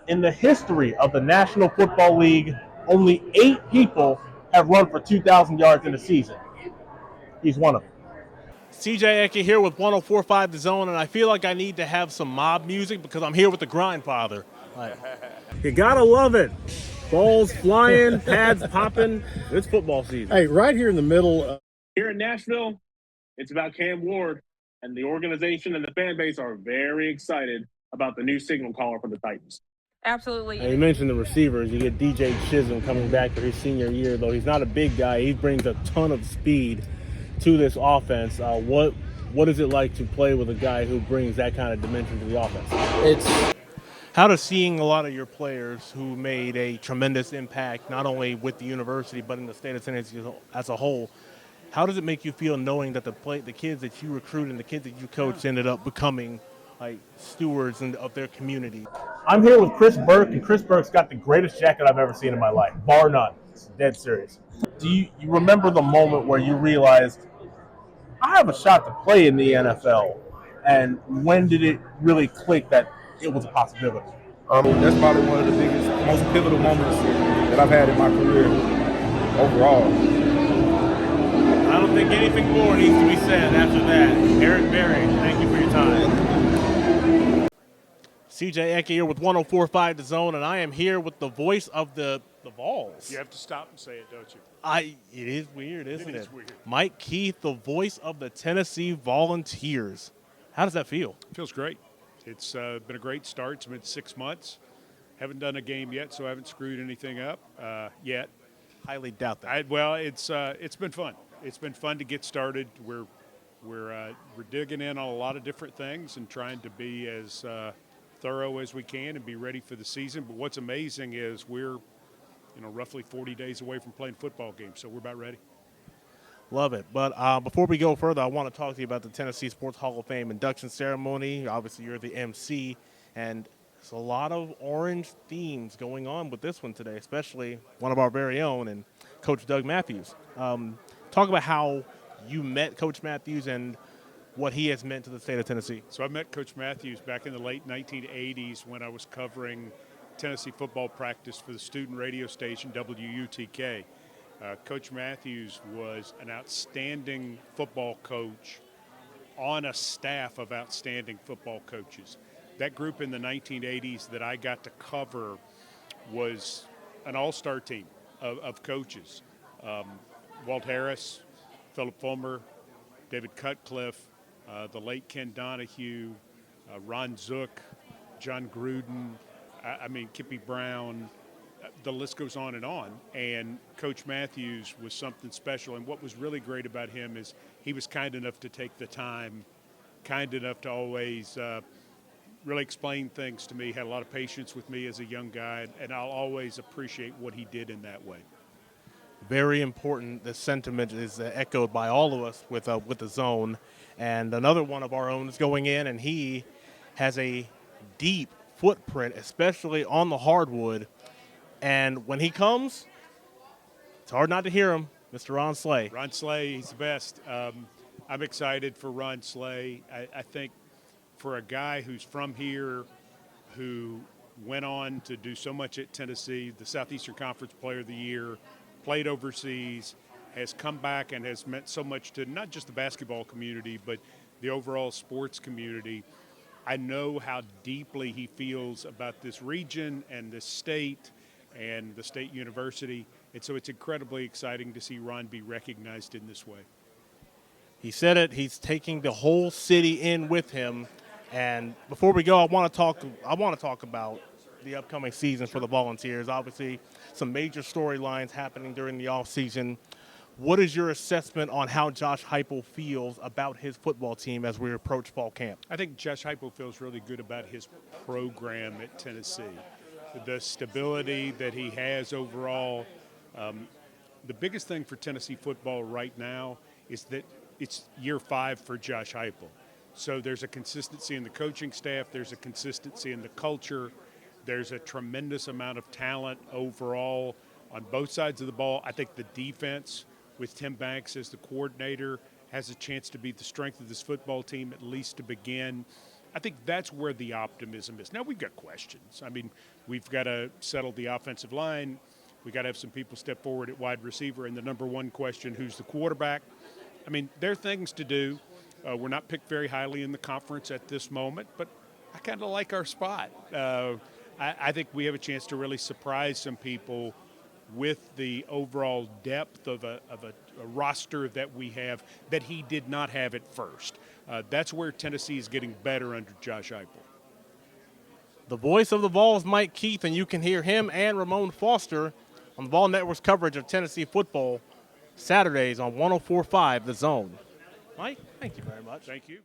In the history of the National Football League, only 8 people have run for 2,000 yards in a season. He's one of them. CJ Eke here with 104.5 The Zone, and I feel like I need to have some mob music because I'm here with the Grindfather. You gotta love it. Balls flying, pads popping. It's football season. Hey, right here in the middle. Here in Nashville, it's about Cam Ward, and the organization and the fan base are very excited about the new signal caller for the Titans. Absolutely. You mentioned the receivers. You get DJ Chisholm coming back for his senior year, though he's not a big guy. He brings a ton of speed to this offense. What is it like to play with a guy who brings that kind of dimension to the offense? How does seeing a lot of your players who made a tremendous impact, not only with the university but in the state of Tennessee as a whole, how does it make you feel knowing that the kids that you recruited and the kids that you coached ended up becoming like stewards of their community? I'm here with Chris Burke, and Chris Burke's got the greatest jacket I've ever seen in my life, bar none. It's dead serious. Do you remember the moment where you realized, I have a shot to play in the NFL? And when did it really click that it was a possibility? That's probably one of the biggest, most pivotal moments that I've had in my career overall. I don't think anything more needs to be said after that. Eric Berry, thank you for your time. CJ Eke here with 104.5 The Zone, and I am here with the voice of the Vols. You have to stop and say it, don't you? It is weird, isn't it? It is weird. Mike Keith, the voice of the Tennessee Volunteers. How does that feel? It feels great. It's been a great start. It's been 6 months. Haven't done a game yet, so I haven't screwed anything up yet. Highly doubt that. It's been fun. It's been fun to get started. We're digging in on a lot of different things and trying to be as thorough as we can and be ready for the season. But what's amazing is we're roughly 40 days away from playing football games, so we're about ready. Love it. But before we go further, I want to talk to you about the Tennessee Sports Hall of Fame induction ceremony. Obviously, you're the MC, and there's a lot of orange themes going on with this one today, especially one of our very own and Coach Doug Matthews. Talk about how you met Coach Matthews and what he has meant to the state of Tennessee. So I met Coach Matthews back in the late 1980s when I was covering Tennessee football practice for the student radio station WUTK. Coach Matthews was an outstanding football coach on a staff of outstanding football coaches. That group in the 1980s that I got to cover was an all-star team of coaches. Walt Harris, Philip Fulmer, David Cutcliffe, the late Ken Donahue, Ron Zook, John Gruden, Kippy Brown. The list goes on. And Coach Matthews was something special. And what was really great about him is he was kind enough to take the time, kind enough to always really explain things to me, had a lot of patience with me as a young guy, and I'll always appreciate what he did in that way. Very important. The sentiment is echoed by all of us with the Zone. And another one of our own is going in, and he has a deep footprint, especially on the hardwood. And when he comes, it's hard not to hear him, Mr. Ron Slay. Ron Slay, he's the best. I'm excited for Ron Slay. I think for a guy who's from here, who went on to do so much at Tennessee, the Southeastern Conference Player of the Year, played overseas, has come back and has meant so much to not just the basketball community, but the overall sports community. I know how deeply he feels about this region and this state and the state university. And so it's incredibly exciting to see Ron be recognized in this way. He said it. He's taking the whole city in with him. And before we go, I want to talk about the upcoming season for the Volunteers. Obviously, some major storylines happening during the offseason. What is your assessment on how Josh Heupel feels about his football team as we approach fall camp? I think Josh Heupel feels really good about his program at Tennessee. The stability that he has overall. The biggest thing for Tennessee football right now is that it's year 5 for Josh Heupel. So there's a consistency in the coaching staff. There's a consistency in the culture. There's a tremendous amount of talent overall on both sides of the ball. I think the defense with Tim Banks as the coordinator has a chance to be the strength of this football team, at least to begin. I think that's where the optimism is. Now, we've got questions. I mean, we've got to settle the offensive line. We've got to have some people step forward at wide receiver. And the number one question, who's the quarterback? I mean, there are things to do. We're not picked very highly in the conference at this moment, but I kind of like our spot. I think we have a chance to really surprise some people with the overall depth of a roster that we have that he did not have at first. That's where Tennessee is getting better under Josh Heupel. The voice of the Vols, Mike Keith, and you can hear him and Ramon Foster on the Vol Network's coverage of Tennessee football Saturdays on 104.5 The Zone. Mike, thank you very much. Thank you.